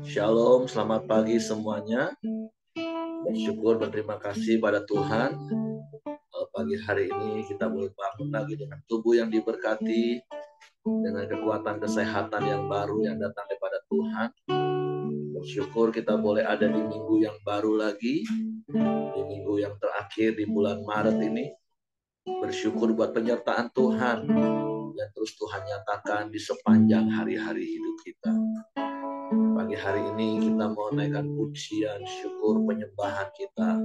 Shalom, selamat pagi semuanya. Bersyukur, berterima kasih pada Tuhan. Pagi hari ini kita boleh bangun lagi dengan tubuh yang diberkati, dengan kekuatan kesehatan yang baru yang datang daripada Tuhan. Bersyukur kita boleh ada di minggu yang baru lagi, di minggu yang terakhir di bulan Maret ini. Bersyukur buat penyertaan Tuhan yang terus Tuhan nyatakan di sepanjang hari-hari hidup kita. Pagi hari ini kita mau naikkan pujian, syukur, penyembahan kita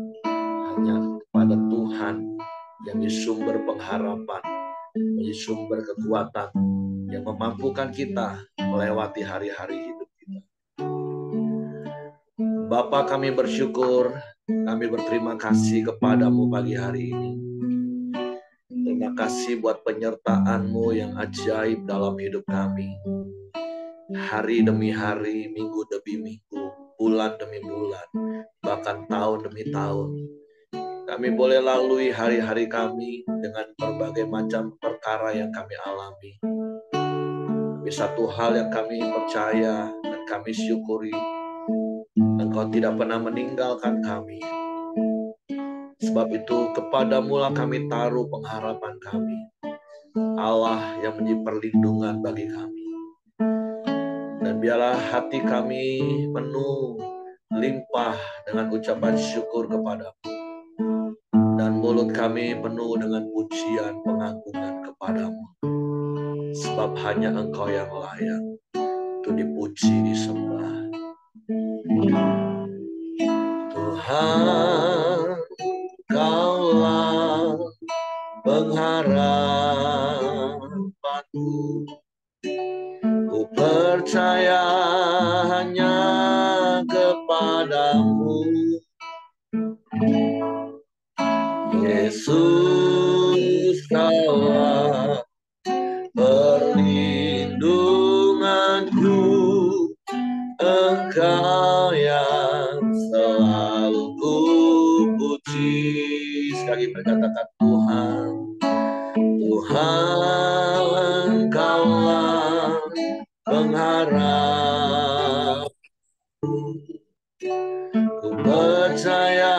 hanya kepada Tuhan yang di sumber pengharapan, menjadi sumber kekuatan yang memampukan kita melewati hari-hari hidup kita. Bapa, kami bersyukur, kami berterima kasih kepadamu pagi hari ini. Terima kasih buat penyertaan-Mu yang ajaib dalam hidup kami. Hari demi hari, minggu demi minggu, bulan demi bulan, bahkan tahun demi tahun. Kami boleh lalui hari-hari kami dengan berbagai macam perkara yang kami alami. Tapi satu hal yang kami percaya dan kami syukuri, Engkau tidak pernah meninggalkan kami. Sebab itu kepadamu lah kami taruh pengharapan kami. Allah yang menjadi perlindungan bagi kami. Dan biarlah hati kami penuh, limpah dengan ucapan syukur kepadamu. Dan mulut kami penuh dengan pujian pengagungan kepadamu. Sebab hanya Engkau yang layak untuk dipuji, disembah. Tuhan, Kaulah pengharapanku. Ku percaya hanya kepadamu, Yesus. Kaulah perlindunganku, Engkau yang selalu ku puji. Sekali berkatakan Tuhan, Tuhan, Kaulah pengharap. Ku percaya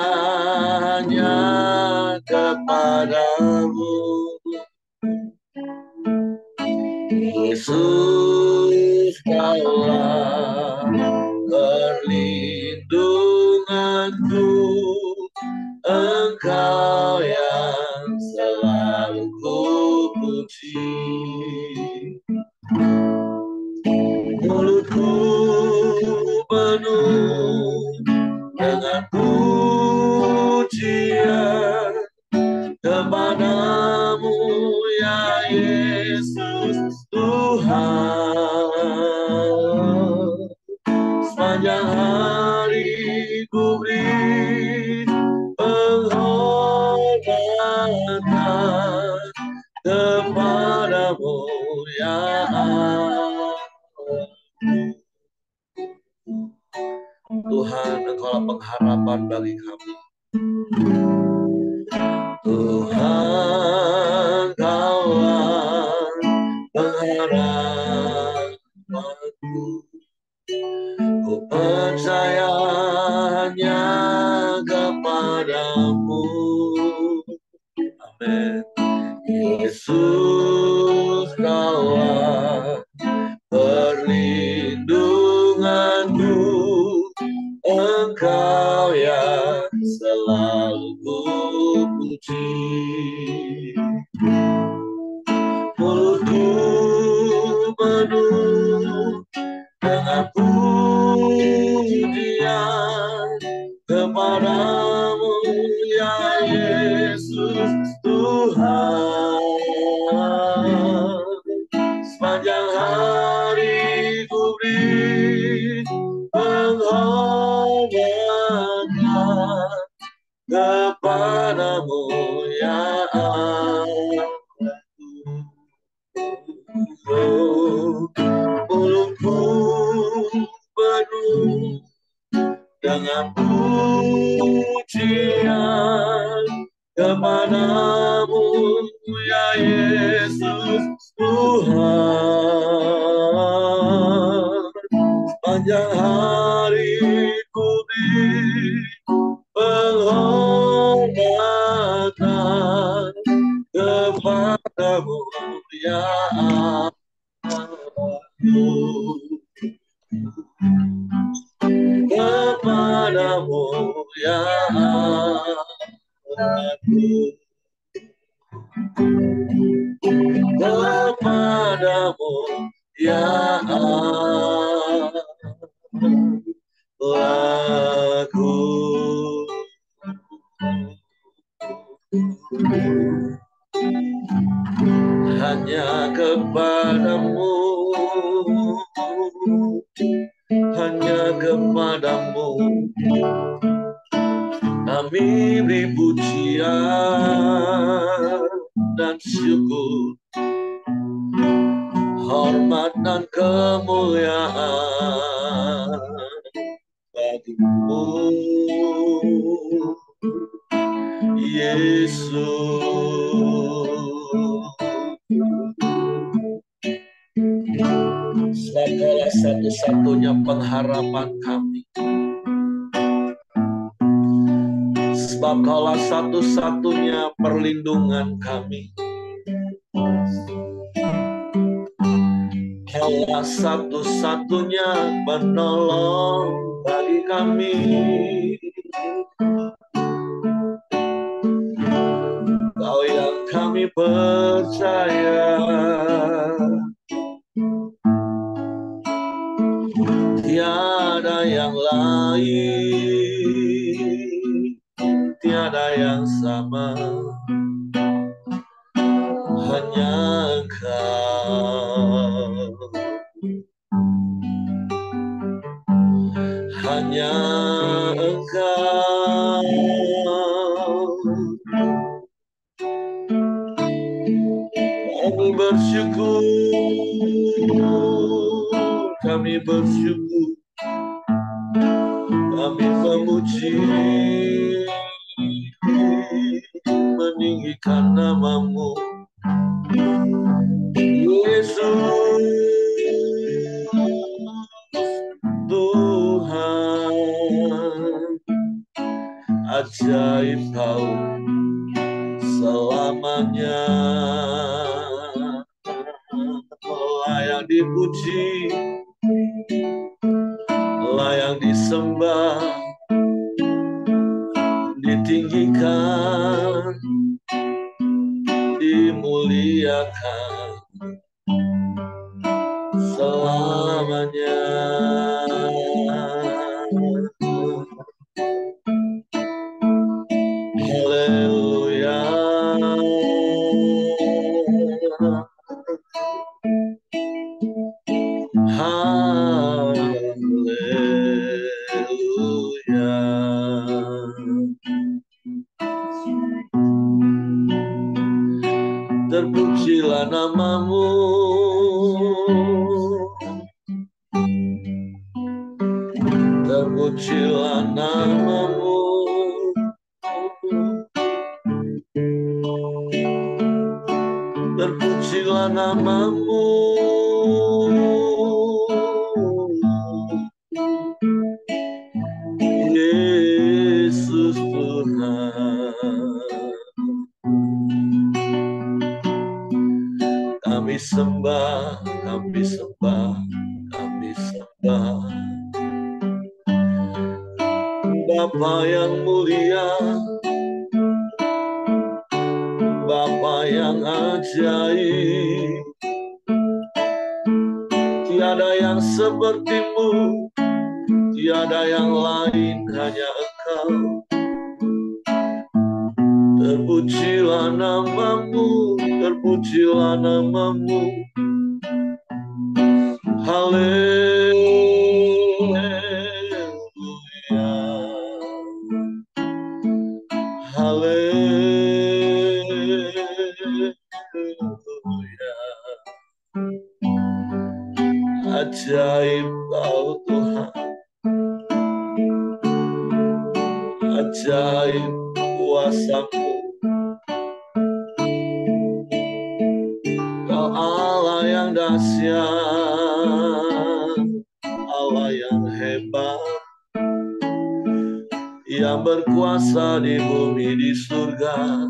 hanya kepadamu, Yesus. Kaulah perlindunganku, Engkau yang selalu ku puji. Mulutku penuh dengan pujian kepadamu, ya Yesus Tuhan. Sepanjang hari ku beri penghormatan kepadamu, ya Tuhan. Engkaulah pengharapan bagi kami. Tuhan, Kaulah pengharapanku. Ku percaya hanya kepadamu. Amin. Yesus, Kaulah perlindunganku, Engkau yang selalu ku puji. Mulutku penuh dengan pujian kepadamu, ya Yesus Tuhan. Sepanjang hari ku beri penghormatan kepadamu, ya mulutku penuh dengan pujian kepadamu, ya Yesus Tuhan. Tuhan, sepanjang hariku di penghormatan kepadamu ya Allahku, kepadamu ya Allahku, kepadamu ya Allahku. Hanya kepadamu, hanya kepadamu kami beri pujian dan syukur, hormat dan kemuliaan bagimu, Yesus. Sebab Kaulah satu-satunya pengharapan kami, sebab Kaulah satu-satunya perlindungan kami, Kaulah satu-satunya penolong bagi kami. Kau yang kami percaya, tiada yang lain, tiada yang sama, hanya Engkau, hanya Engkau. Kami bersyukur, kami bersyukur, kami memuji, meninggikan namamu, Yesus, Tuhan, ajaib Kau selamanya, layak dipuji, layak disembah, ditinggikan, dimuliakan selamanya. Haleluya. Haleluya. Terpujilah namamu, terpujilah namamu, terpujilah namamu, Yesus Tuhan. Kami sembah, kami sembah, kami sembah Bapa yang mulia, Bapa yang ajaib, tiada yang sepertimu, tiada yang lain, hanya Engkau. Terpujilah namamu, terpujilah namamu. Haleluya, haleluya. Ajaib Kau Tuhan, ajaib kuasa-Mu. Kau Allah yang dahsyat, Allah yang hebat, yang berkuasa di bumi di surga,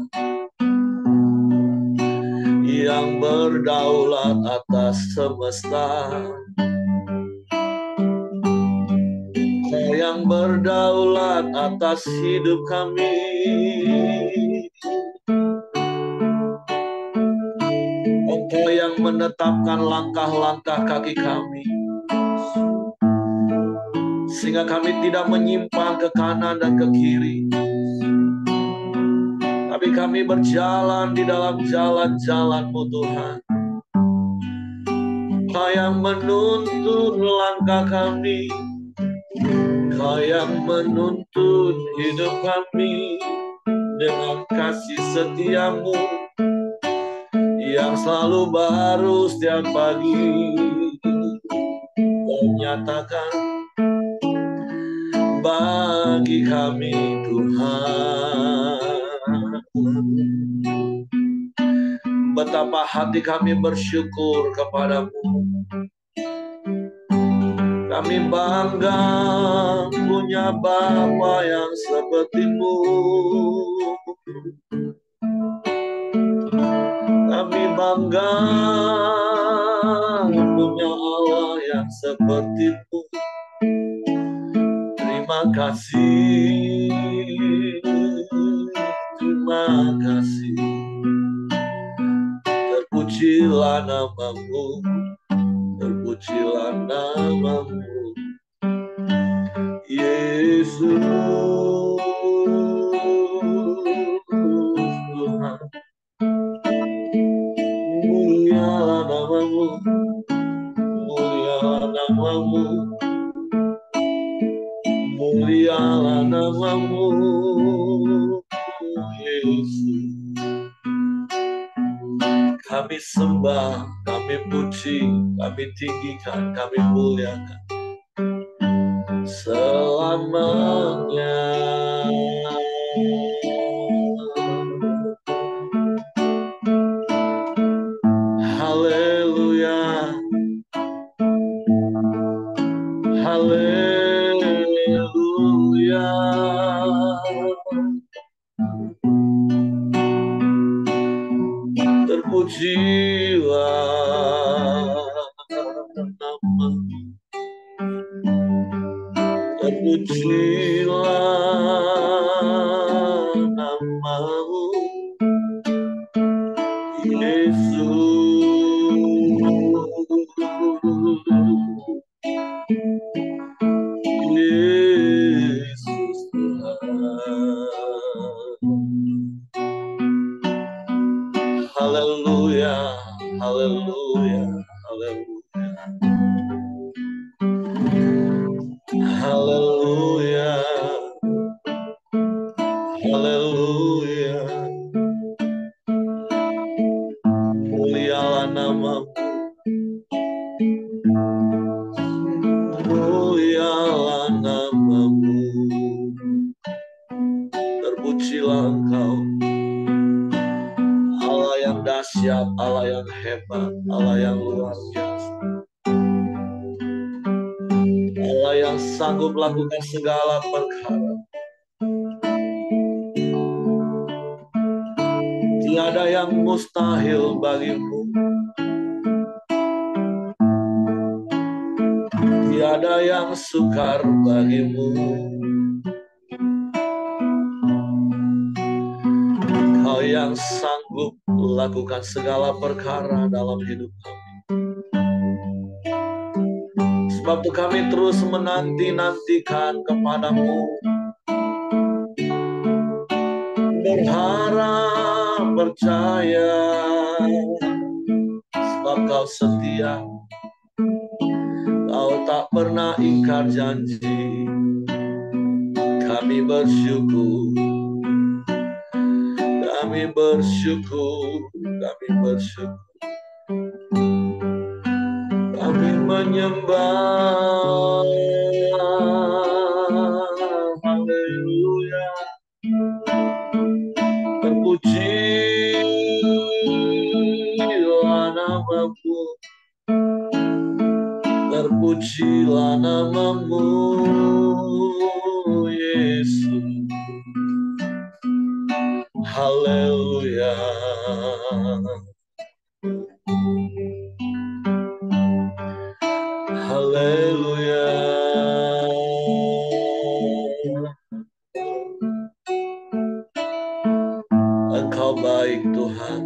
yang berdaulat atas semesta, yang berdaulat atas hidup kami. Engkau yang menetapkan langkah-langkah kaki kami, sehingga kami tidak menyimpang ke kanan dan ke kiri, tapi kami berjalan di dalam jalan-jalan-Mu Tuhan. Kau yang menuntun langkah kami, Kau yang menuntun hidup kami dengan kasih setia-Mu yang selalu baru setiap pagi. Kau nyatakan bagi kami Tuhan. Betapa hati kami bersyukur kepadamu. Kami bangga punya Bapa yang seperti-Mu. Kami bangga punya Allah yang seperti-Mu. Terima kasih, terima kasih. Terpujilah nama-Mu, terpujilah nama-Mu, Yesus Tuhan. Mulialah nama-Mu, mulialah nama-Mu, mulialah nama-Mu, Yesus. Kami sembah, kami puji, kami tinggikan, kami muliakan selamanya. Haleluya, haleluya. Terpujilah nama-Mu, terpujilah nama-Mu, Yesus. Yesus Tuhan. Haleluya, haleluya, haleluya. Haleluya, haleluya. Mulialah nama-Mu, mulialah nama-Mu. Terpujilah Engkau, Allah yang dahsyat, Allah yang hebat, Allah yang luar biasa, Allah yang sanggup melakukan segala perkara. Tiada yang mustahil bagi-Mu, tiada yang sukar bagi-Mu. Kau yang sanggup melakukan segala perkara dalam hidup kami. Sebab itu kami terus menanti-nantikan kepada-Mu, berharap, percaya, sebab Kau setia. Kau tak pernah ingkar janji. Kami bersyukur, kami bersyukur, kami bersyukur. Kami menyembah, haleluya. Terpujilah nama-Mu, Terpujilah namamu, Yesus. Haleluya. Haleluya. Engkau baik Tuhan.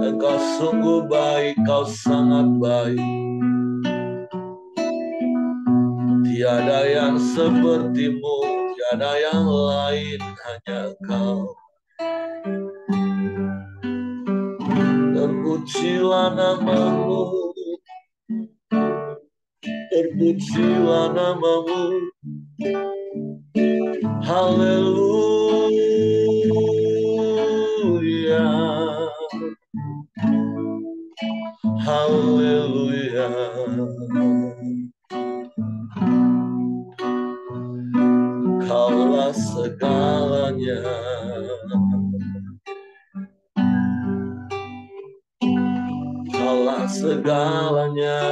Engkau sungguh baik, Kau sangat baik. Tiada yang sepertimu, tiada yang lain, hanya Engkau. Terpujilah namamu, terpujilah namamu. Haleluya. Haleluya. Kaulah segalanya. Kaulah segalanya.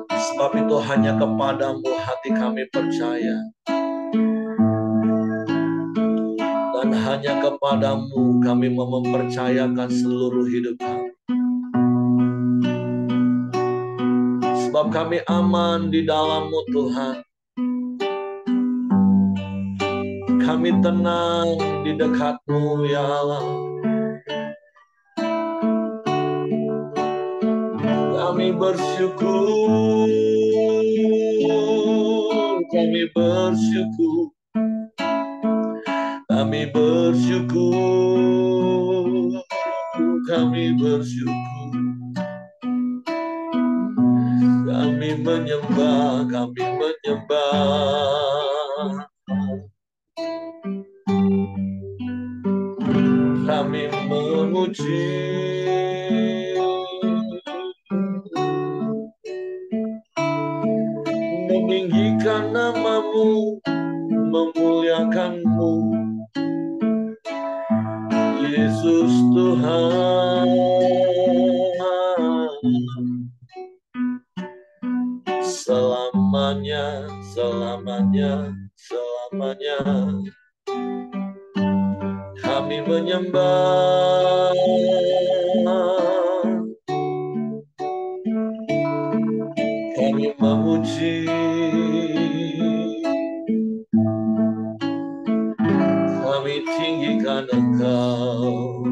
Sebab itu hanya kepadamu hati kami percaya. Dan hanya kepadamu kami mau mempercayakan seluruh hidup kami. Sebab kami aman di dalam-Mu Tuhan. Kami tenang di dekat-Mu ya Allah. Kami bersyukur, kami bersyukur, kami bersyukur, kami bersyukur. Kami menyembah, kami menyembah. Kami memuji, meninggikan namamu, memuliakan-Mu, Yesus Tuhan. Selamanya, selamanya, selamanya. Kami menyembah, kami memuji, kami tinggikan Engkau.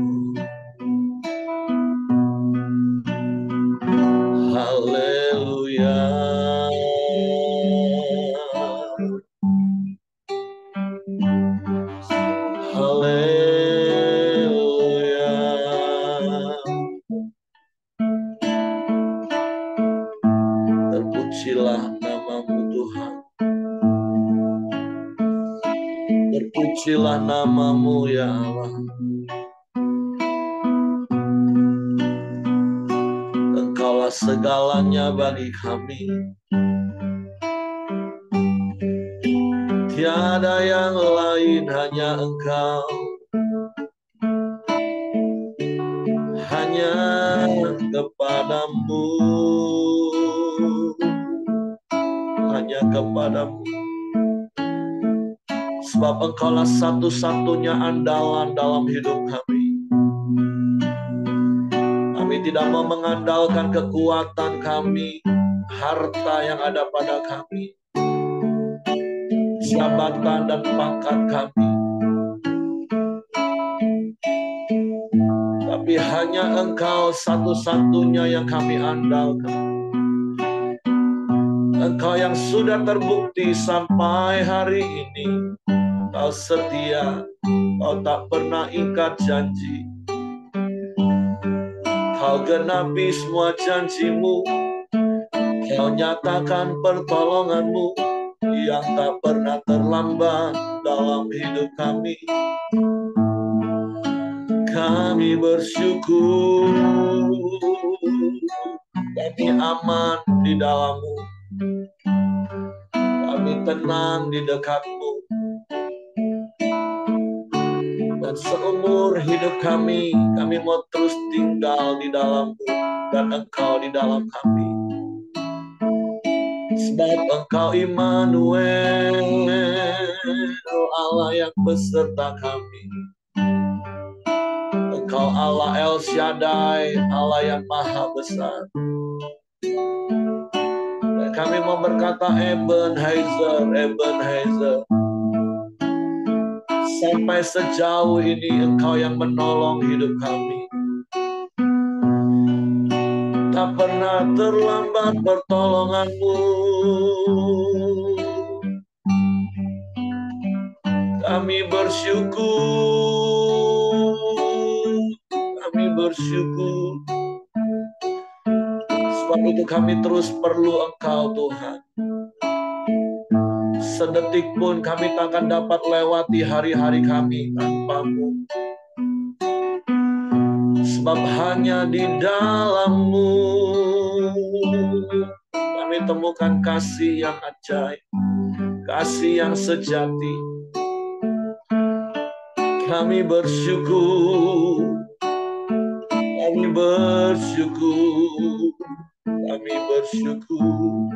Haleluya. Haleluya. Terpujilah namamu Tuhan. Terpujilah namamu ya Allah. Engkaulah segalanya bagi kami. Tiada yang lain, hanya Engkau. Hanya kepadamu, hanya kepadamu. Sebab Engkaulah satu-satunya andalan dalam hidup kami. Kami tidak mau mengandalkan kekuatan kami, harta yang ada pada kami, jabatan dan pangkat kami. Tapi hanya Engkau satu-satunya yang kami andalkan. Engkau yang sudah terbukti sampai hari ini. Kau setia, Kau tak pernah ingkar janji. Kau genapi semua janji-Mu. Kau nyatakan pertolongan-Mu yang tak pernah terlambat dalam hidup kami. Kami bersyukur, kami aman di dalam-Mu. Kami tenang di dekat-Mu. Dan seumur hidup kami mau terus tinggal di dalam-Mu dan Engkau di dalam kami. Sebab Engkau Immanuel, Allah yang beserta kami. Engkau Allah El Shaddai, Allah yang maha besar. Dan kami mau berkata Ebenezer, Ebenezer. Sampai sejauh ini Engkau yang menolong hidup kami. Tak pernah terlambat pertolongan-Mu. Kami bersyukur, kami bersyukur. Sebab itu kami terus perlu Engkau Tuhan. Sedetik pun kami tak akan dapat lewati hari-hari kami tanpa-Mu. Sebab hanya di dalam-Mu kami temukan kasih yang ajaib, kasih yang sejati. Kami bersyukur, kami bersyukur, kami bersyukur.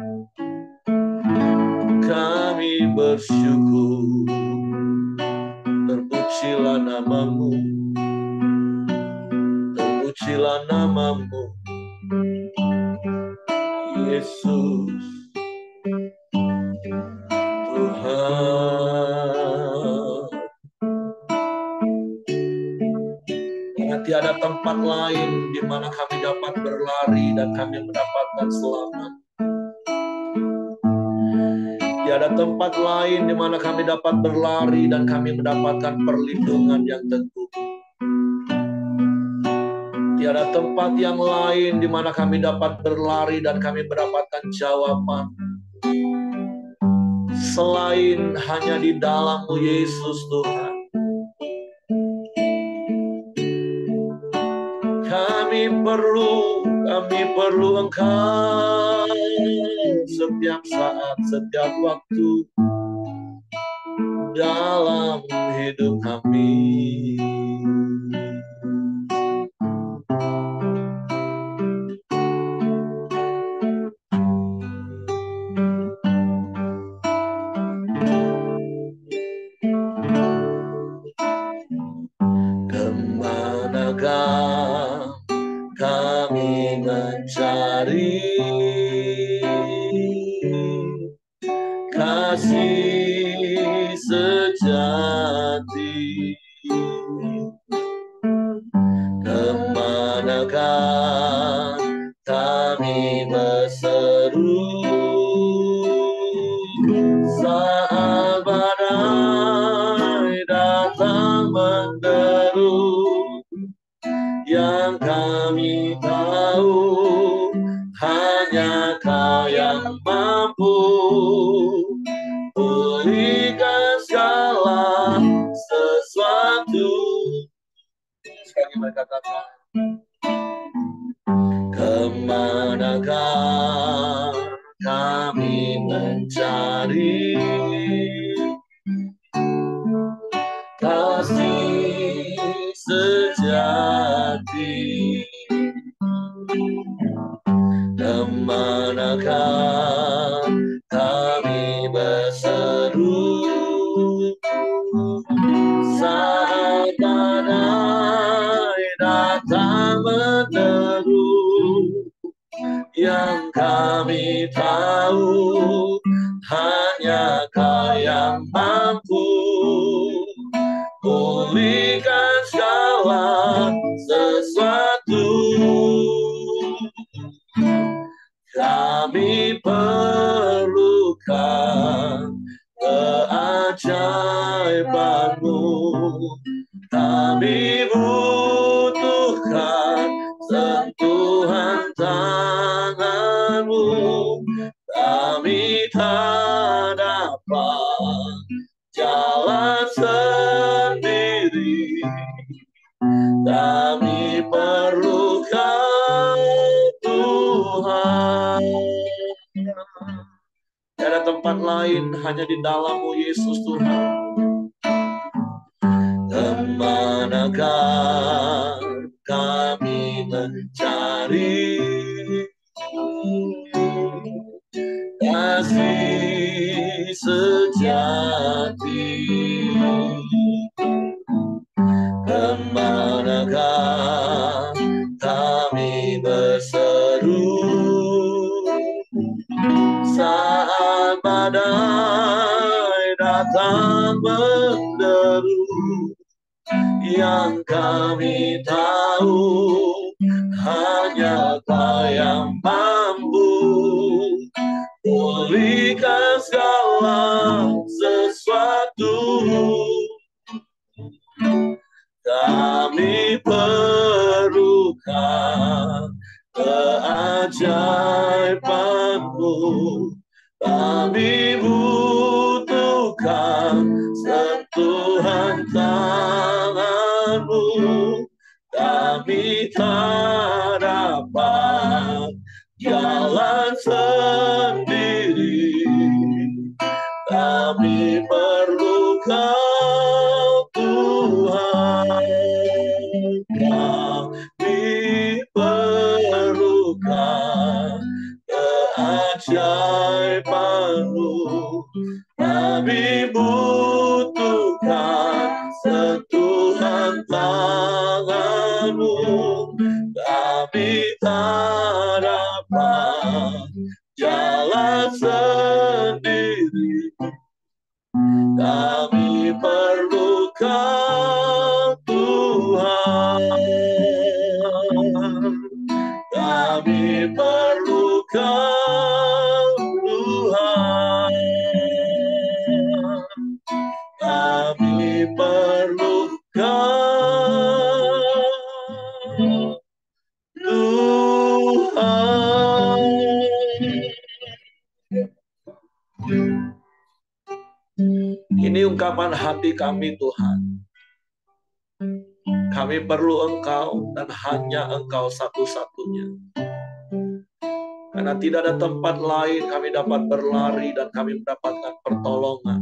Kami bersyukur, terpujilah nama-Mu, terpujilah nama-Mu, Yesus, Tuhan. Karena tiada tempat lain di mana kami dapat berlari dan kami mendapatkan selamat. Tiada tempat lain di mana kami dapat berlari dan kami mendapatkan perlindungan yang teguh. Tiada tempat yang lain di mana kami dapat berlari dan kami mendapatkan jawaban selain hanya di dalam-Mu Yesus Tuhan. Kami perlu Engkau setiap saat, setiap waktu dalam hidup kami. Kemanakah kami mencari kasih sejati? Kemanakah kami berseru saat badai datang menderu? Yang kami tahu hanya Kau yang mampu pulihkan segala sesuatu. Sekali mereka katakan, kemanakah kami mencari kasih sejati? Kemanakah kami berseru saat badai datang menderu? Yang kami tahu hanya Kau yang mampu pulihkan segala sesuatu. Kami perlukan keajaiban-Mu. Kami butuhkan sentuhan tangan-Mu. Kami tak dapat jalan sendiri. Kami perlukan Tuhan. Tiada tempat lain hanya di dalam-Mu Yesus Tuhan. manakah kami mencari kasih sejati? Kemanakah kami berseru saat badai datang menderu? Yang kami tahu hanya Kau yang mampu pulihkan segala sesuatu. Kami perlukan keajaiban-Mu. Kami butuhkan sentuhan tangan-Mu. Kami tak dapat jalan sendiri. Kami perlu Kau, Tuhan. Kami perlukan keajaiban-Mu. Kami butuhkan sentuhan tangan-Mu. Kami tak dapat jalan sendiri. Kami perlu Kau, Tuhan. Kami perlu Kau, Tuhan. Kami perlu Kau, Tuhan. Ini ungkapan hati kami, Tuhan. Kami perlu Engkau dan hanya Engkau satu-satunya. Karena tidak ada tempat lain kami dapat berlari dan kami mendapatkan pertolongan.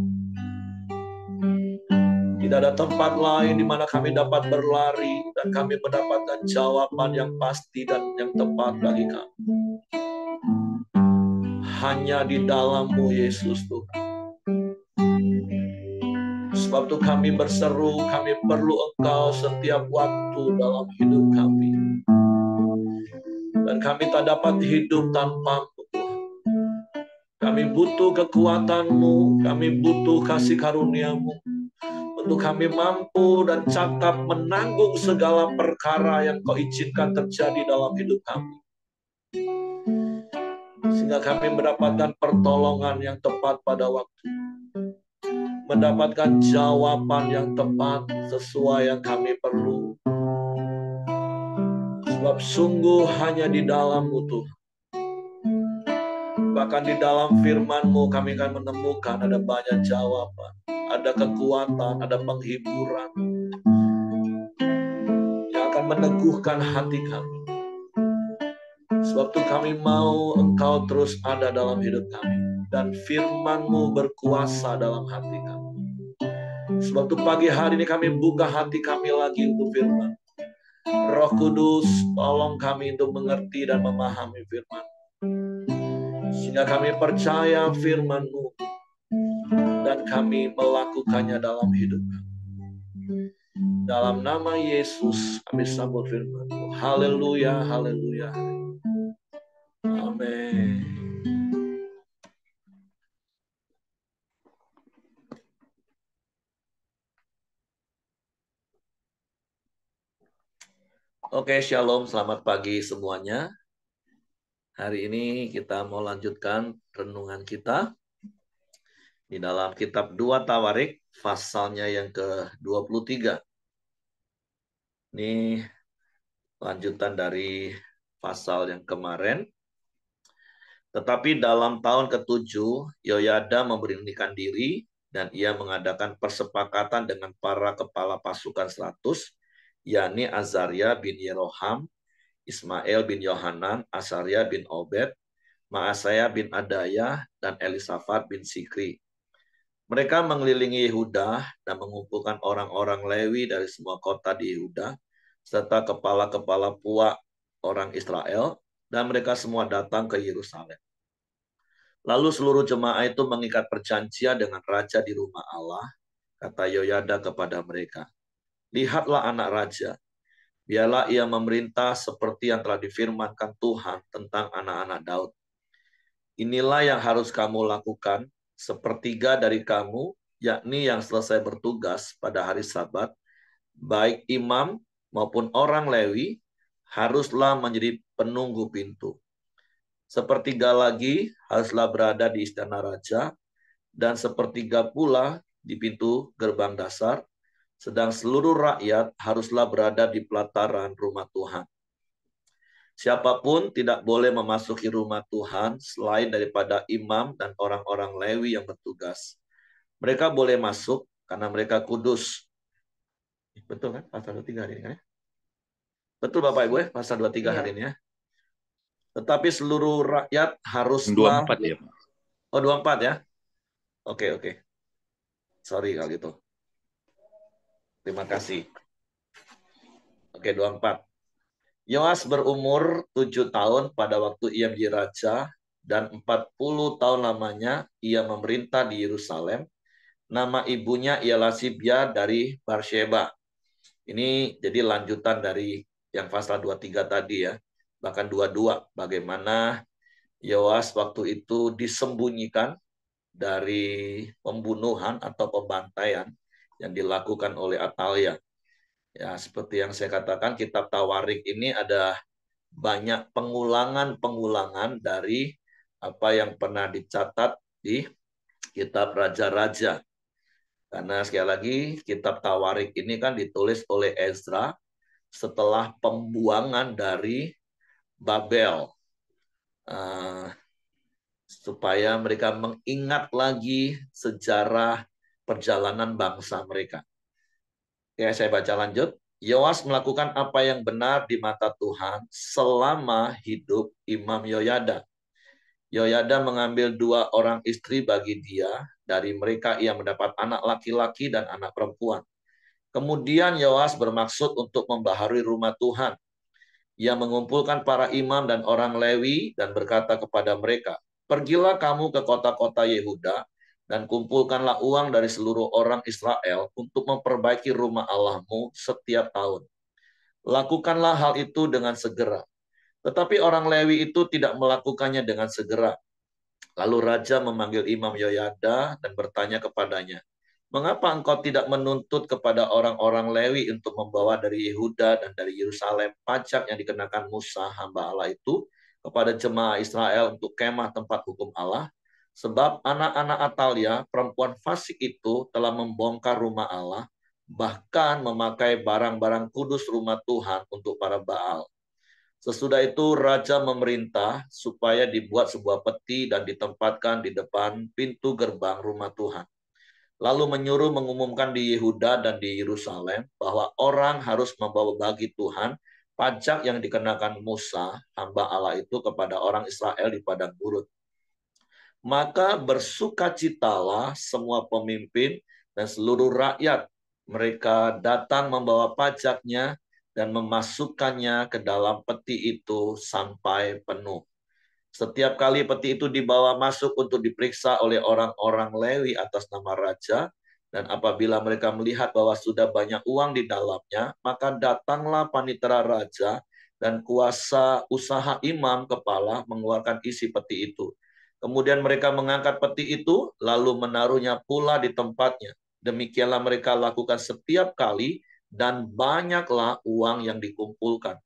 Tidak ada tempat lain di mana kami dapat berlari dan kami mendapatkan jawaban yang pasti dan yang tepat bagi kami. Hanya di dalam-Mu, Yesus, Tuhan. Sebab itu kami berseru, kami perlu Engkau setiap waktu dalam hidup kami. Dan kami tak dapat hidup tanpa-Mu, Tuhan. Kami butuh kekuatan-Mu, kami butuh kasih karunia-Mu. Untuk kami mampu dan cakap menanggung segala perkara yang Kau izinkan terjadi dalam hidup kami. Sehingga kami mendapatkan pertolongan yang tepat pada waktu. Mendapatkan jawaban yang tepat sesuai yang kami perlu. Sebab sungguh hanya di dalam-Mu, Tuhan. Bahkan di dalam firman-Mu kami akan menemukan ada banyak jawaban. Ada kekuatan, ada penghiburan yang akan meneguhkan hati kami. Sebab itu kami mau Engkau terus ada dalam hidup kami. Dan firman-Mu berkuasa dalam hati kami. Sebab itu pagi hari ini kami buka hati kami lagi untuk firman. Roh Kudus, tolong kami untuk mengerti dan memahami firman. Sehingga kami percaya firman-Mu dan kami melakukannya dalam hidup kami. Dalam nama Yesus kami sambut firman-Mu. Haleluya, haleluya. Amin. Oke, shalom, selamat pagi semuanya. Hari ini kita mau lanjutkan renungan kita di dalam kitab 2 Tawarik, pasalnya yang ke-23. Ini lanjutan dari pasal yang kemarin. Tetapi dalam tahun ke-7, Yoyada memberanikan diri dan ia mengadakan persepakatan dengan para kepala pasukan 100, yakni Azaria bin Yeroham, Ismail bin Yohanan, Asaria bin Obed, Maasaya bin Adaya, dan Elisafat bin Sikri. Mereka mengelilingi Yehuda dan mengumpulkan orang-orang Lewi dari semua kota di Yehuda, serta kepala-kepala puak orang Israel, dan mereka semua datang ke Yerusalem. Lalu seluruh jemaah itu mengikat perjanjian dengan raja di rumah Allah, kata Yoyada kepada mereka, lihatlah anak raja, biarlah ia memerintah seperti yang telah difirmankan Tuhan tentang anak-anak Daud. Inilah yang harus kamu lakukan, sepertiga dari kamu, yakni yang selesai bertugas pada hari Sabat, baik imam maupun orang Lewi, haruslah menjadi penunggu pintu. Sepertiga lagi haruslah berada di istana raja, dan sepertiga pula di pintu gerbang dasar, sedang seluruh rakyat haruslah berada di pelataran rumah Tuhan. Siapapun tidak boleh memasuki rumah Tuhan selain daripada imam dan orang-orang Lewi yang bertugas. Mereka boleh masuk karena mereka kudus. Betul kan? Pasal 23 hari ini kan? Betul Bapak Ibu ya? Pasal 23 hari ini ya. Tetapi seluruh rakyat haruslah... 24 ya Pak. Oh 24 ya? Oke. Sorry kalau gitu. Terima kasih. Oke 24. Yoas berumur 7 tahun pada waktu ia menjadi raja, dan 40 tahun lamanya ia memerintah di Yerusalem. Nama ibunya ialah Sibia dari Barsheba. Ini jadi lanjutan dari yang pasal 23 tadi ya. Bahkan 22, bagaimana Yoas waktu itu disembunyikan dari pembunuhan atau pembantaian yang dilakukan oleh Atalia. Ya, seperti yang saya katakan, kitab Tawarik ini ada banyak pengulangan-pengulangan dari apa yang pernah dicatat di kitab Raja-Raja. Karena sekali lagi, kitab Tawarik ini kan ditulis oleh Ezra setelah pembuangan dari Babel. Supaya mereka mengingat lagi sejarah perjalanan bangsa mereka. Oke, saya baca lanjut. Yoas melakukan apa yang benar di mata Tuhan selama hidup Imam Yoyada. Yoyada mengambil 2 orang istri bagi dia. Dari mereka ia mendapat anak laki-laki dan anak perempuan. Kemudian Yoas bermaksud untuk membaharui rumah Tuhan. Ia mengumpulkan para imam dan orang Lewi dan berkata kepada mereka, pergilah kamu ke kota-kota Yehuda dan kumpulkanlah uang dari seluruh orang Israel untuk memperbaiki rumah Allahmu setiap tahun. Lakukanlah hal itu dengan segera. Tetapi orang Lewi itu tidak melakukannya dengan segera. Lalu raja memanggil Imam Yoyada dan bertanya kepadanya, mengapa engkau tidak menuntut kepada orang-orang Lewi untuk membawa dari Yehuda dan dari Yerusalem pajak yang dikenakan Musa, hamba Allah itu, kepada jemaah Israel untuk kemah tempat hukum Allah? Sebab anak-anak Atalia, perempuan fasik itu, telah membongkar rumah Allah, bahkan memakai barang-barang kudus rumah Tuhan untuk para Baal. Sesudah itu raja memerintah supaya dibuat sebuah peti dan ditempatkan di depan pintu gerbang rumah Tuhan. Lalu menyuruh mengumumkan di Yehuda dan di Yerusalem bahwa orang harus membawa bagi Tuhan pajak yang dikenakan Musa, hamba Allah itu, kepada orang Israel di padang gurun. Maka bersukacitalah semua pemimpin dan seluruh rakyat. Mereka datang membawa pajaknya dan memasukkannya ke dalam peti itu sampai penuh. Setiap kali peti itu dibawa masuk untuk diperiksa oleh orang-orang Lewi atas nama raja, dan apabila mereka melihat bahwa sudah banyak uang di dalamnya, maka datanglah panitera raja dan kuasa usaha imam kepala mengeluarkan isi peti itu. Kemudian mereka mengangkat peti itu, lalu menaruhnya pula di tempatnya. Demikianlah mereka lakukan setiap kali, dan banyaklah uang yang dikumpulkan.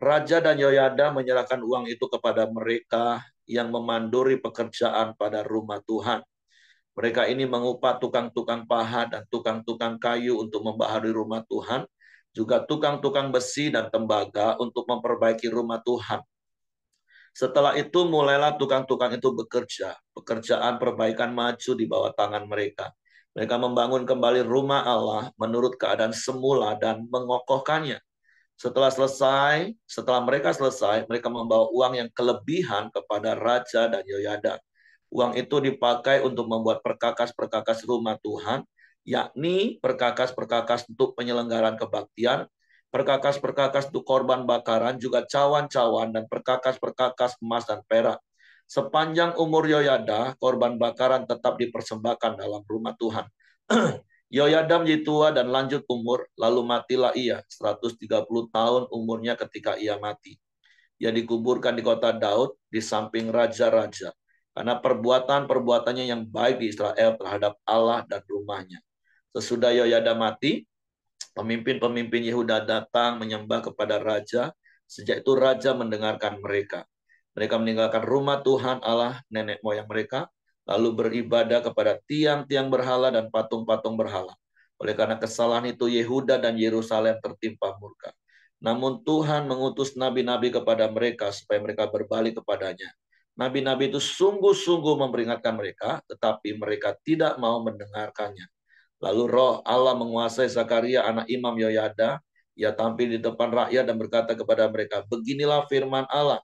Raja dan Yoyada menyerahkan uang itu kepada mereka yang memanduri pekerjaan pada rumah Tuhan. Mereka ini mengupah tukang-tukang pahat dan tukang-tukang kayu untuk membaharui rumah Tuhan, juga tukang-tukang besi dan tembaga untuk memperbaiki rumah Tuhan. Setelah itu mulailah tukang-tukang itu bekerja. Pekerjaan perbaikan maju di bawah tangan mereka. Mereka membangun kembali rumah Allah menurut keadaan semula dan mengokohkannya. Setelah mereka selesai, mereka membawa uang yang kelebihan kepada Raja dan Yoyada. Uang itu dipakai untuk membuat perkakas-perkakas rumah Tuhan, yakni perkakas-perkakas untuk penyelenggaraan kebaktian, perkakas-perkakas untuk korban bakaran, juga cawan-cawan dan perkakas-perkakas emas dan perak. Sepanjang umur Yoyada, korban bakaran tetap dipersembahkan dalam rumah Tuhan. Yoyada menjadi tua dan lanjut umur, lalu matilah ia, 130 tahun umurnya ketika ia mati. Ia dikuburkan di kota Daud di samping raja-raja, karena perbuatan-perbuatannya yang baik di Israel terhadap Allah dan rumahnya. Sesudah Yoyada mati, pemimpin-pemimpin Yehuda datang menyembah kepada raja. Sejak itu raja mendengarkan mereka. Mereka meninggalkan rumah Tuhan Allah nenek moyang mereka, lalu beribadah kepada tiang-tiang berhala dan patung-patung berhala. Oleh karena kesalahan itu, Yehuda dan Yerusalem tertimpa murka. Namun Tuhan mengutus nabi-nabi kepada mereka supaya mereka berbalik kepadanya. Nabi-nabi itu sungguh-sungguh memperingatkan mereka, tetapi mereka tidak mau mendengarkannya. Lalu roh Allah menguasai Zakaria anak Imam Yoyada. Ia tampil di depan rakyat dan berkata kepada mereka, beginilah firman Allah.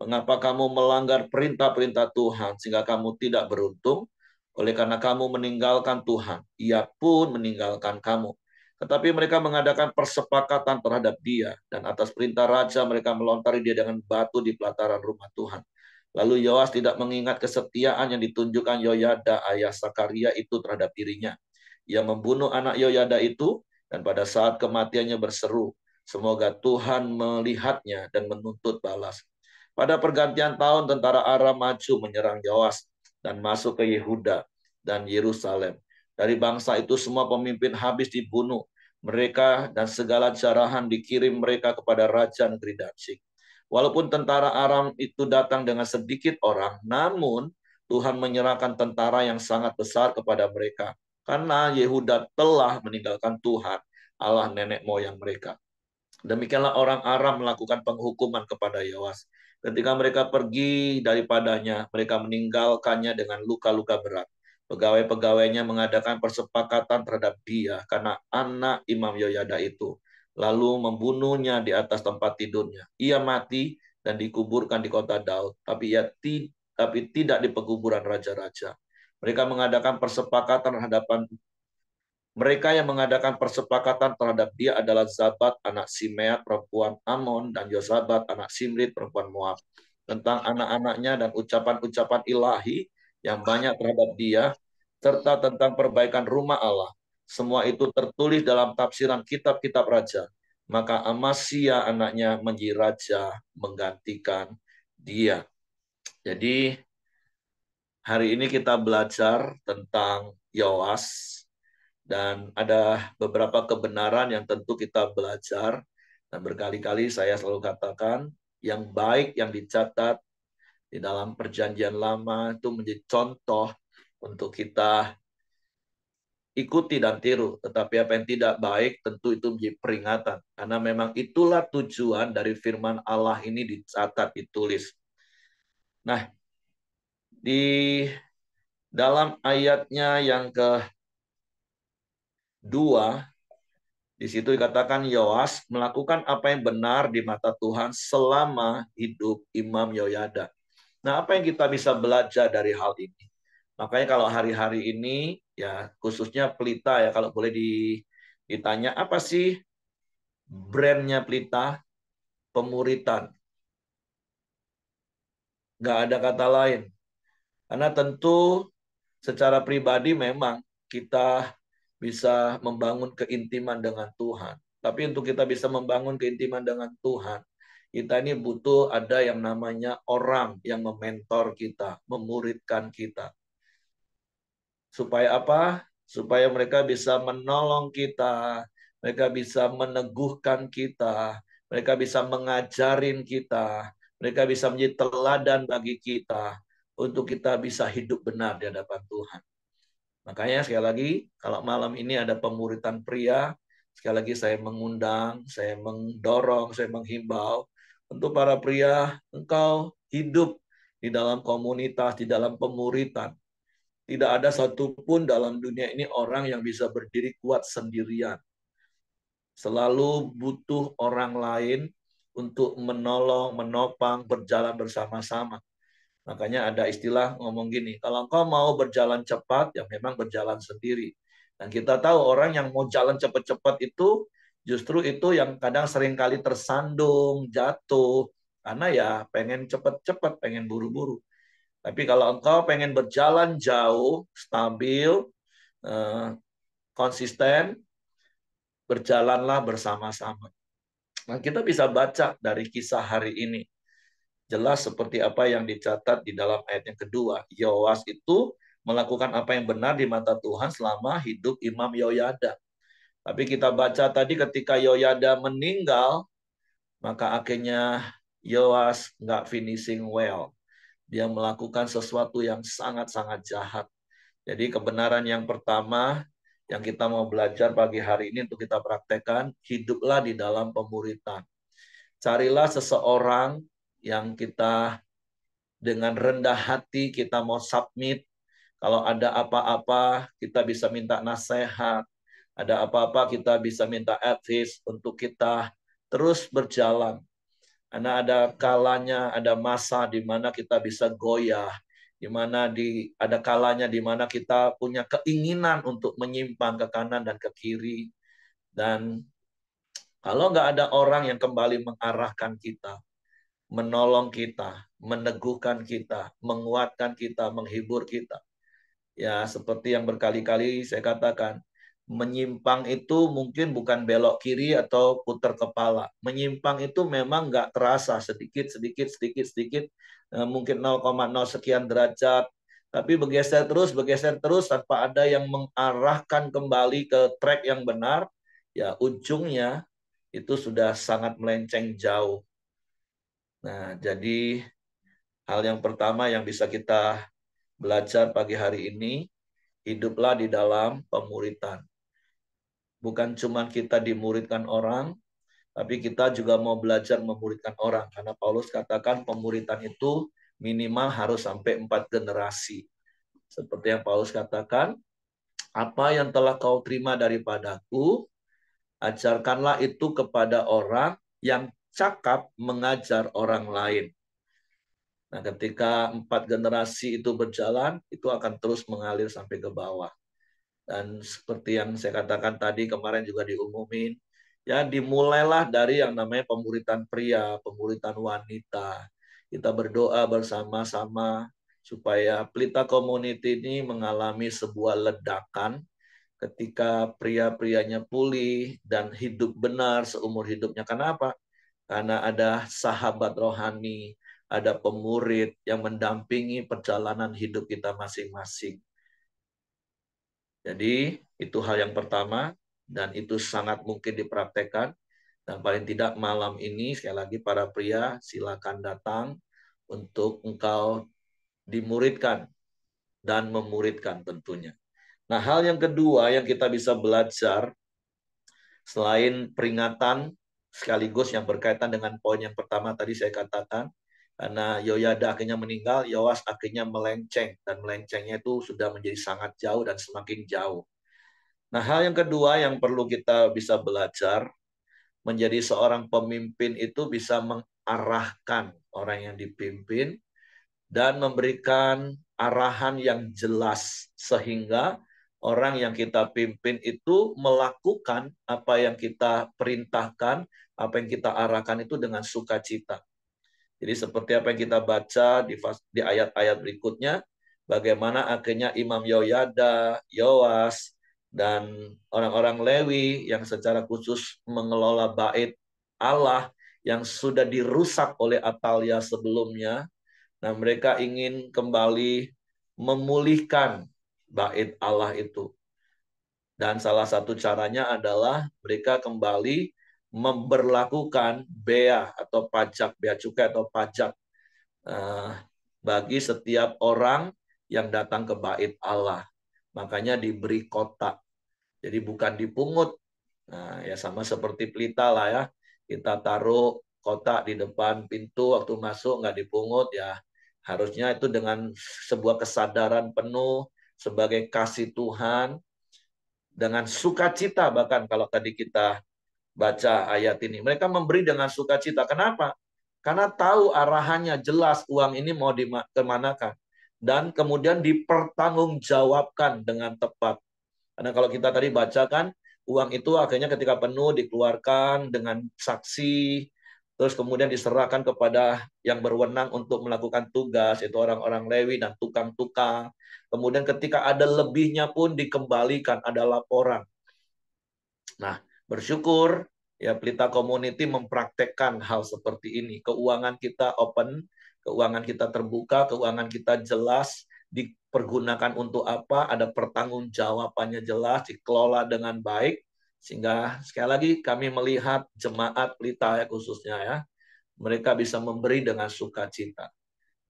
Mengapa kamu melanggar perintah-perintah Tuhan sehingga kamu tidak beruntung? Oleh karena kamu meninggalkan Tuhan, ia pun meninggalkan kamu. Tetapi mereka mengadakan persepakatan terhadap dia, dan atas perintah raja mereka melontari dia dengan batu di pelataran rumah Tuhan. Lalu Yoas tidak mengingat kesetiaan yang ditunjukkan Yoyada ayah Zakaria itu terhadap dirinya. Ia membunuh anak Yoyada itu, dan pada saat kematiannya berseru, semoga Tuhan melihatnya dan menuntut balas. Pada pergantian tahun, tentara Aram maju menyerang Yoas dan masuk ke Yehuda dan Yerusalem. Dari bangsa itu semua pemimpin habis dibunuh. Mereka dan segala jarahan dikirim mereka kepada raja negeri Damsyik. Walaupun tentara Aram itu datang dengan sedikit orang, namun Tuhan menyerahkan tentara yang sangat besar kepada mereka. Karena Yehuda telah meninggalkan Tuhan, Allah nenek moyang mereka. Demikianlah orang Aram melakukan penghukuman kepada Yoas. Ketika mereka pergi daripadanya, mereka meninggalkannya dengan luka-luka berat. Pegawai-pegawainya mengadakan persepakatan terhadap dia karena anak Imam Yoyada itu. Lalu membunuhnya di atas tempat tidurnya. Ia mati dan dikuburkan di kota Daud, tapi tidak di pekuburan raja-raja. Mereka mengadakan persepakatan terhadap dia adalah Zabat anak Simeat perempuan Amon dan Yosabat anak Simrit perempuan Moab, tentang anak-anaknya dan ucapan-ucapan ilahi yang banyak terhadap dia, serta tentang perbaikan rumah Allah. Semua itu tertulis dalam tafsiran kitab-kitab raja. Maka Amasya anaknya menjadi raja menggantikan dia. Jadi hari ini kita belajar tentang Yoas. Dan ada beberapa kebenaran yang tentu kita belajar. Dan berkali-kali saya selalu katakan, yang baik yang dicatat di dalam perjanjian lama itu menjadi contoh untuk kita ikuti dan tiru. Tetapi apa yang tidak baik tentu itu menjadi peringatan. Karena memang itulah tujuan dari firman Allah ini dicatat, ditulis. Nah, di dalam ayatnya yang kedua, di situ dikatakan Yoas melakukan apa yang benar di mata Tuhan selama hidup Imam Yoyada. Nah, apa yang kita bisa belajar dari hal ini? Makanya kalau hari-hari ini, ya khususnya Pelita ya, kalau boleh ditanya, apa sih brandnya Pelita? Pemuritan. Nggak ada kata lain. Karena tentu secara pribadi memang kita bisa membangun keintiman dengan Tuhan. Tapi untuk kita bisa membangun keintiman dengan Tuhan, kita ini butuh ada yang namanya orang yang mementor kita, memuridkan kita. Supaya apa? Supaya mereka bisa menolong kita, mereka bisa meneguhkan kita, mereka bisa mengajarin kita, mereka bisa menjadi teladan bagi kita untuk kita bisa hidup benar di hadapan Tuhan. Makanya sekali lagi, kalau malam ini ada pemuritan pria, sekali lagi saya mengundang, saya mendorong, saya menghimbau untuk para pria, engkau hidup di dalam komunitas, di dalam pemuritan. Tidak ada satupun dalam dunia ini orang yang bisa berdiri kuat sendirian. Selalu butuh orang lain untuk menolong, menopang, berjalan bersama-sama. Makanya ada istilah ngomong gini, kalau engkau mau berjalan cepat, ya memang berjalan sendiri. Dan kita tahu orang yang mau jalan cepat-cepat itu, justru itu yang kadang seringkali tersandung, jatuh, karena ya pengen cepat-cepat, pengen buru-buru. Tapi kalau engkau pengen berjalan jauh, stabil, konsisten, berjalanlah bersama-sama. Nah, kita bisa baca dari kisah hari ini. Jelas seperti apa yang dicatat di dalam ayat yang kedua. Yoas itu melakukan apa yang benar di mata Tuhan selama hidup Imam Yoyada. Tapi kita baca tadi ketika Yoyada meninggal, maka akhirnya Yoas nggak finishing well. Dia melakukan sesuatu yang sangat-sangat jahat. Jadi kebenaran yang pertama yang kita mau belajar pagi hari ini untuk kita praktekkan, hiduplah di dalam pemuritan. Carilah seseorang yang kita dengan rendah hati kita mau submit. Kalau ada apa-apa, kita bisa minta nasihat. Ada apa-apa, kita bisa minta advice untuk kita terus berjalan. Karena ada kalanya, ada masa di mana kita bisa goyah, di mana ada kalanya di mana kita punya keinginan untuk menyimpang ke kanan dan ke kiri. Dan kalau nggak ada orang yang kembali mengarahkan kita, menolong kita, meneguhkan kita, menguatkan kita, menghibur kita. Ya, seperti yang berkali-kali saya katakan, menyimpang itu mungkin bukan belok kiri atau putar kepala. Menyimpang itu memang nggak terasa, sedikit, sedikit, sedikit, sedikit, mungkin 0,0 sekian derajat, tapi bergeser terus tanpa ada yang mengarahkan kembali ke track yang benar, ya ujungnya itu sudah sangat melenceng jauh. Nah, jadi hal yang pertama yang bisa kita belajar pagi hari ini, hiduplah di dalam pemuritan. Bukan cuma kita dimuridkan orang, tapi kita juga mau belajar memuridkan orang. Karena Paulus katakan pemuritan itu minimal harus sampai 4 generasi. Seperti yang Paulus katakan, apa yang telah kau terima daripadaku, ajarkanlah itu kepada orang yang cakap mengajar orang lain. Nah, ketika 4 generasi itu berjalan, itu akan terus mengalir sampai ke bawah. Dan seperti yang saya katakan tadi, kemarin juga diumumin, ya dimulailah dari yang namanya pemuritan pria, pemuritan wanita. Kita berdoa bersama-sama supaya Pelita Community ini mengalami sebuah ledakan ketika pria-prianya pulih dan hidup benar seumur hidupnya. Kenapa? Karena ada sahabat rohani, ada pemurid yang mendampingi perjalanan hidup kita masing-masing. Jadi itu hal yang pertama dan itu sangat mungkin dipraktekkan. Dan paling tidak malam ini sekali lagi para pria silakan datang untuk engkau dimuridkan dan memuridkan tentunya. Nah, hal yang kedua yang kita bisa belajar selain peringatan sekaligus yang berkaitan dengan poin yang pertama tadi saya katakan, karena Yoyada akhirnya meninggal, Yoas akhirnya melenceng dan melencengnya itu sudah menjadi sangat jauh dan semakin jauh. Nah, hal yang kedua yang perlu kita bisa belajar, menjadi seorang pemimpin itu bisa mengarahkan orang yang dipimpin dan memberikan arahan yang jelas sehingga orang yang kita pimpin itu melakukan apa yang kita perintahkan, apa yang kita arahkan itu dengan sukacita. Jadi seperti apa yang kita baca di ayat-ayat berikutnya, bagaimana akhirnya Imam Yoyada, Yoas, dan orang-orang Lewi yang secara khusus mengelola bait Allah yang sudah dirusak oleh Atalia sebelumnya. Nah, mereka ingin kembali memulihkan bait Allah itu. Dan salah satu caranya adalah mereka kembali memberlakukan bea atau pajak, bea cukai atau pajak bagi setiap orang yang datang ke bait Allah. Makanya diberi kotak. Jadi bukan dipungut. Nah, ya sama seperti pelita lah ya. Kita taruh kotak di depan pintu waktu masuk nggak dipungut ya. Harusnya itu dengan sebuah kesadaran penuh sebagai kasih Tuhan dengan sukacita, bahkan kalau tadi kita baca ayat ini mereka memberi dengan sukacita. Kenapa? Karena tahu arahannya jelas uang ini mau kemanakan. Dan kemudian dipertanggungjawabkan dengan tepat. Karena kalau kita tadi bacakan, uang itu akhirnya ketika penuh dikeluarkan dengan saksi, terus kemudian diserahkan kepada yang berwenang untuk melakukan tugas, yaitu orang-orang Lewi dan tukang-tukang. Kemudian ketika ada lebihnya pun dikembalikan, ada laporan. Nah, bersyukur ya Pelita Community mempraktekkan hal seperti ini. Keuangan kita open, keuangan kita terbuka, keuangan kita jelas, dipergunakan untuk apa, ada pertanggungjawabannya jelas, dikelola dengan baik. Sehingga sekali lagi kami melihat jemaat Pelita ya khususnya ya, mereka bisa memberi dengan sukacita.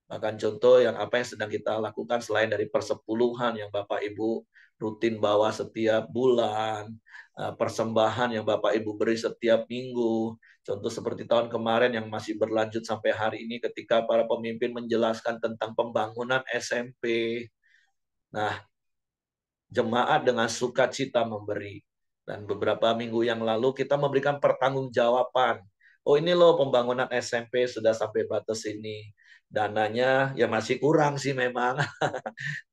Bahkan contoh yang apa yang sedang kita lakukan selain dari persepuluhan yang Bapak Ibu rutin bawa setiap bulan, persembahan yang Bapak Ibu beri setiap minggu. Contoh seperti tahun kemarin yang masih berlanjut sampai hari ini ketika para pemimpin menjelaskan tentang pembangunan SMP. Nah, jemaat dengan sukacita memberi. Dan beberapa minggu yang lalu kita memberikan pertanggungjawaban. Oh ini loh pembangunan SMP sudah sampai batas ini. Dananya ya masih kurang sih memang.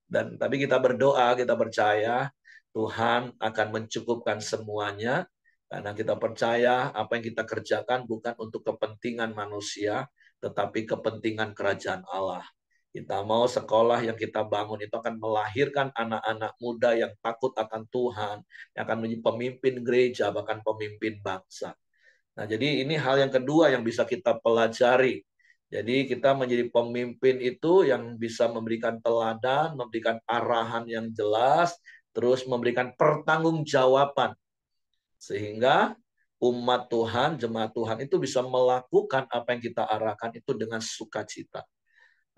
Dan tapi kita berdoa, kita percaya Tuhan akan mencukupkan semuanya. Karena kita percaya apa yang kita kerjakan bukan untuk kepentingan manusia, tetapi kepentingan kerajaan Allah. Kita mau sekolah yang kita bangun itu akan melahirkan anak-anak muda yang takut akan Tuhan, yang akan menjadi pemimpin gereja, bahkan pemimpin bangsa. Nah, jadi ini hal yang kedua yang bisa kita pelajari. Jadi kita menjadi pemimpin itu yang bisa memberikan teladan, memberikan arahan yang jelas, terus memberikan pertanggungjawaban. Sehingga umat Tuhan, jemaat Tuhan itu bisa melakukan apa yang kita arahkan itu dengan sukacita.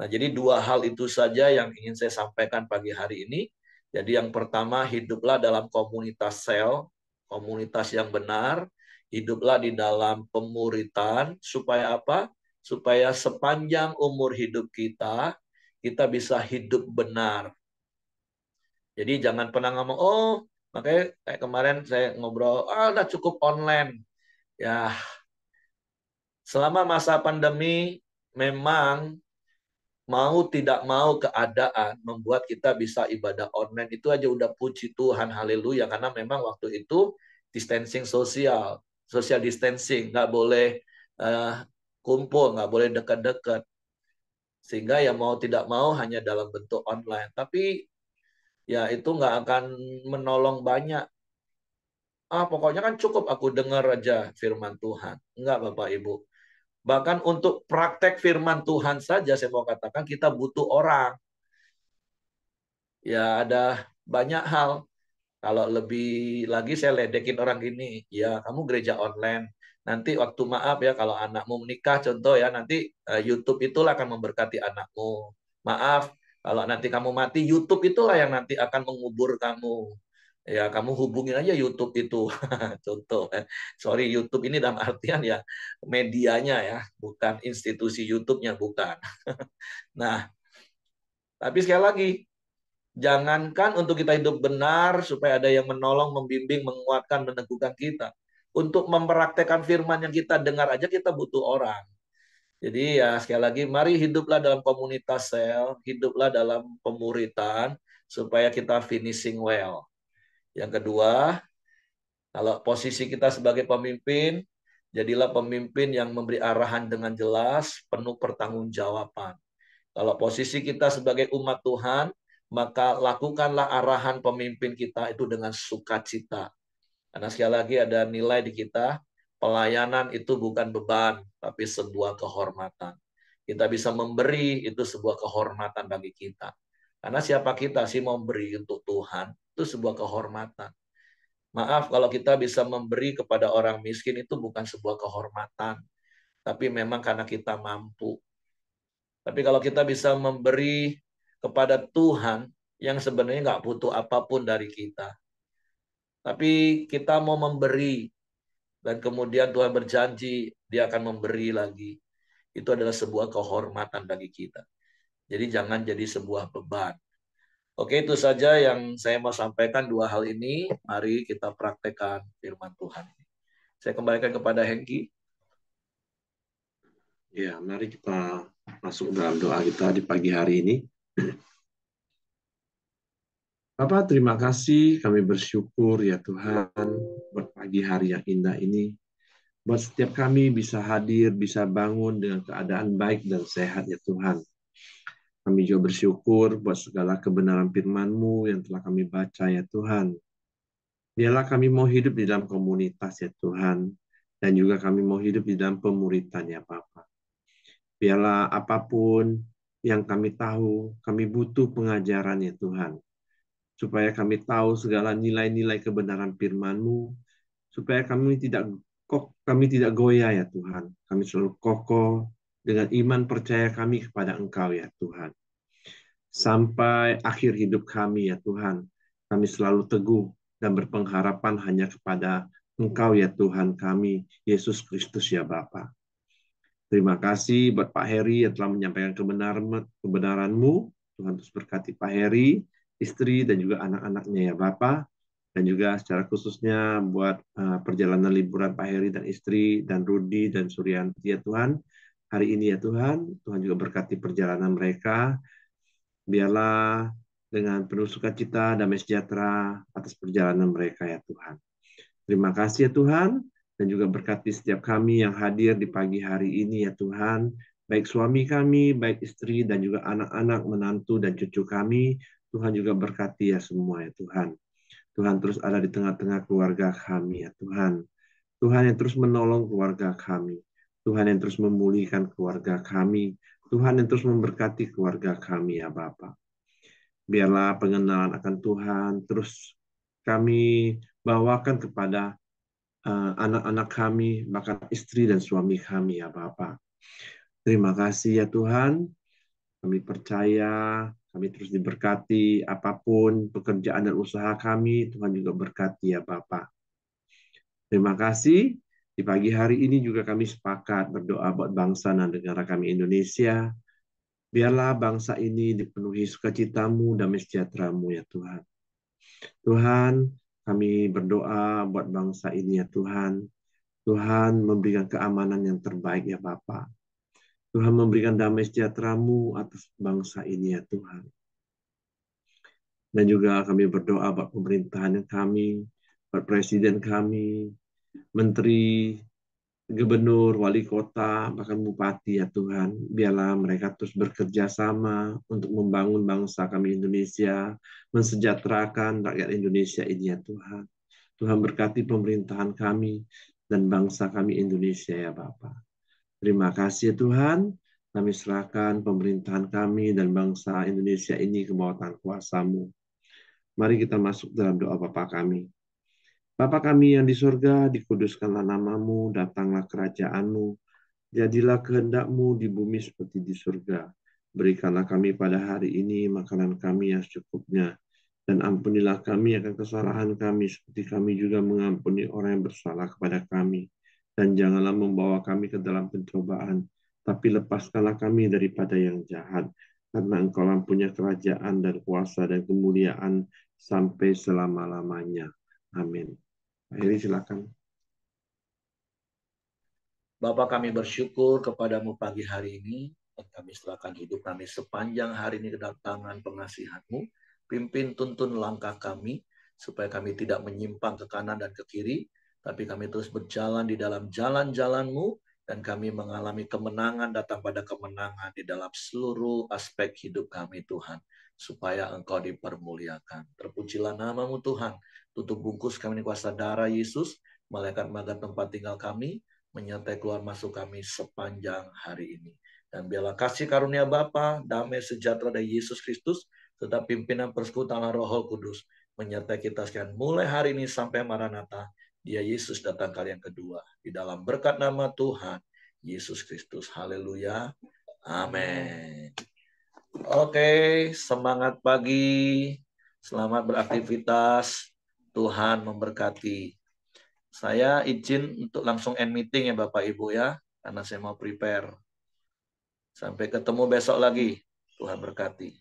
Nah, jadi dua hal itu saja yang ingin saya sampaikan pagi hari ini. Jadi yang pertama, hiduplah dalam komunitas sel, komunitas yang benar, hiduplah di dalam pemuritan, supaya apa? Supaya sepanjang umur hidup kita, kita bisa hidup benar. Jadi jangan pernah ngomong, oh, makanya kayak kemarin saya ngobrol, udah cukup online. Ya, selama masa pandemi, memang mau tidak mau keadaan membuat kita bisa ibadah online itu aja udah puji Tuhan, haleluya. Karena memang waktu itu distancing sosial, social distancing, nggak boleh kumpul, nggak boleh dekat-dekat. Sehingga ya mau tidak mau hanya dalam bentuk online. Tapi ya itu nggak akan menolong banyak. Pokoknya kan cukup aku dengar aja firman Tuhan. Enggak Bapak Ibu. Bahkan untuk praktek firman Tuhan saja saya mau katakan kita butuh orang. Ya ada banyak hal. Kalau lebih lagi saya ledekin orang gini, ya kamu gereja online. Nanti waktu maaf ya kalau anakmu menikah contoh ya nanti YouTube itulah akan memberkati anakmu. Maaf kalau nanti kamu mati YouTube itulah yang nanti akan mengubur kamu. Ya kamu hubungin aja YouTube itu. Contoh. Sorry YouTube ini dalam artian ya medianya ya, bukan institusi YouTube-nya bukan. Nah, tapi sekali lagi jangankan untuk kita hidup benar, supaya ada yang menolong, membimbing, menguatkan, meneguhkan kita. Untuk mempraktekkan firman yang kita dengar aja kita butuh orang. Jadi ya sekali lagi, mari hiduplah dalam komunitas sel, hiduplah dalam pemuritan, supaya kita finishing well. Yang kedua, kalau posisi kita sebagai pemimpin, jadilah pemimpin yang memberi arahan dengan jelas, penuh pertanggungjawaban. Kalau posisi kita sebagai umat Tuhan, maka lakukanlah arahan pemimpin kita itu dengan sukacita. Karena sekali lagi ada nilai di kita, pelayanan itu bukan beban, tapi sebuah kehormatan. Kita bisa memberi, itu sebuah kehormatan bagi kita. Karena siapa kita sih mau memberi untuk Tuhan, itu sebuah kehormatan. Maaf kalau kita bisa memberi kepada orang miskin itu bukan sebuah kehormatan, tapi memang karena kita mampu. Tapi kalau kita bisa memberi kepada Tuhan yang sebenarnya nggak butuh apapun dari kita. Tapi kita mau memberi dan kemudian Tuhan berjanji dia akan memberi lagi. Itu adalah sebuah kehormatan bagi kita. Jadi jangan jadi sebuah beban. Oke, itu saja yang saya mau sampaikan dua hal ini. Mari kita praktekkan firman Tuhan. Saya kembalikan kepada Hengki. Ya, mari kita masuk dalam doa kita di pagi hari ini. Bapak, terima kasih. Kami bersyukur ya Tuhan buat pagi hari yang indah ini. Buat setiap kami bisa hadir, bisa bangun dengan keadaan baik dan sehat ya Tuhan. Kami juga bersyukur buat segala kebenaran firman-Mu yang telah kami baca ya Tuhan. Biarlah kami mau hidup di dalam komunitas ya Tuhan. Dan juga kami mau hidup di dalam pemuritan ya Bapa. Biarlah apapun yang kami tahu, kami butuh pengajaran ya Tuhan. Supaya kami tahu segala nilai-nilai kebenaran firman-Mu, supaya kami tidak goyah ya Tuhan. Kami selalu kokoh dengan iman percaya kami kepada Engkau ya Tuhan. Sampai akhir hidup kami ya Tuhan, kami selalu teguh dan berpengharapan hanya kepada Engkau ya Tuhan kami, Yesus Kristus ya Bapa. Terima kasih buat Pak Heri yang telah menyampaikan kebenaran-Mu. Tuhan terus berkati Pak Heri, istri dan juga anak-anaknya ya Bapak. Dan juga secara khususnya buat perjalanan liburan Pak Heri dan istri dan Rudi dan Suryanti ya Tuhan. Hari ini ya Tuhan, Tuhan juga berkati perjalanan mereka. Biarlah dengan penuh sukacita, damai sejahtera atas perjalanan mereka ya Tuhan. Terima kasih ya Tuhan, dan juga berkati setiap kami yang hadir di pagi hari ini ya Tuhan, baik suami kami, baik istri, dan juga anak-anak, menantu, dan cucu kami. Tuhan juga berkati ya semua ya Tuhan. Tuhan terus ada di tengah-tengah keluarga kami ya Tuhan. Tuhan yang terus menolong keluarga kami. Tuhan yang terus memulihkan keluarga kami. Tuhan yang terus memberkati keluarga kami ya Bapak. Biarlah pengenalan akan Tuhan terus kami bawakan kepada anak-anak kami, bahkan istri dan suami kami ya Bapak. Terima kasih ya Tuhan, kami percaya, kami terus diberkati, apapun pekerjaan dan usaha kami, Tuhan juga berkati ya Bapak. Terima kasih, di pagi hari ini juga kami sepakat berdoa buat bangsa dan negara kami Indonesia. Biarlah bangsa ini dipenuhi sukacita-Mu, damai sejahtera-Mu ya Tuhan. Tuhan, kami berdoa buat bangsa ini ya Tuhan. Tuhan memberikan keamanan yang terbaik ya Bapa. Tuhan memberikan damai sejahtera-Mu atas bangsa ini ya Tuhan. Dan juga kami berdoa buat pemerintahan kami, buat presiden kami, menteri, gubernur, wali kota, bahkan bupati ya Tuhan. Biarlah mereka terus bekerja sama untuk membangun bangsa kami Indonesia, mensejahterakan rakyat Indonesia ini ya Tuhan. Tuhan berkati pemerintahan kami dan bangsa kami Indonesia ya Bapak. Terima kasih Tuhan, kami serahkan pemerintahan kami dan bangsa Indonesia ini ke bawah tangan kuasa-Mu. Mari kita masuk dalam doa Bapa kami. Bapa kami yang di surga, dikuduskanlah nama-Mu, datanglah kerajaan-Mu, jadilah kehendak-Mu di bumi seperti di surga. Berikanlah kami pada hari ini makanan kami yang secukupnya, dan ampunilah kami akan kesalahan kami, seperti kami juga mengampuni orang yang bersalah kepada kami. Dan janganlah membawa kami ke dalam pencobaan, tapi lepaskanlah kami daripada yang jahat. Karena Engkau punya kerajaan dan kuasa dan kemuliaan sampai selama-lamanya. Amin. Akhirnya silakan. Bapa, kami bersyukur kepadamu pagi hari ini, dan kami serahkan hidup kami sepanjang hari ini ke dalam tangan pengasihan-Mu. Pimpin tuntun langkah kami, supaya kami tidak menyimpang ke kanan dan ke kiri, tapi kami terus berjalan di dalam jalan-jalan-Mu, dan kami mengalami kemenangan datang pada kemenangan di dalam seluruh aspek hidup kami Tuhan, supaya Engkau dipermuliakan. Terpujilah nama-Mu Tuhan, tutup bungkus kami di kuasa darah Yesus, malaikat maga tempat tinggal kami, menyertai keluar masuk kami sepanjang hari ini. Dan biarlah kasih karunia Bapa, damai sejahtera dari Yesus Kristus, serta pimpinan persekutuan Roh Kudus menyertai kita sekalian mulai hari ini sampai Maranatha. Dia Yesus datang kali yang kedua. Di dalam berkat nama Tuhan Yesus Kristus. Haleluya. Amin. Oke, semangat pagi. Selamat beraktivitas. Tuhan memberkati. Saya izin untuk langsung end meeting ya Bapak Ibu ya, karena saya mau prepare. Sampai ketemu besok lagi. Tuhan berkati.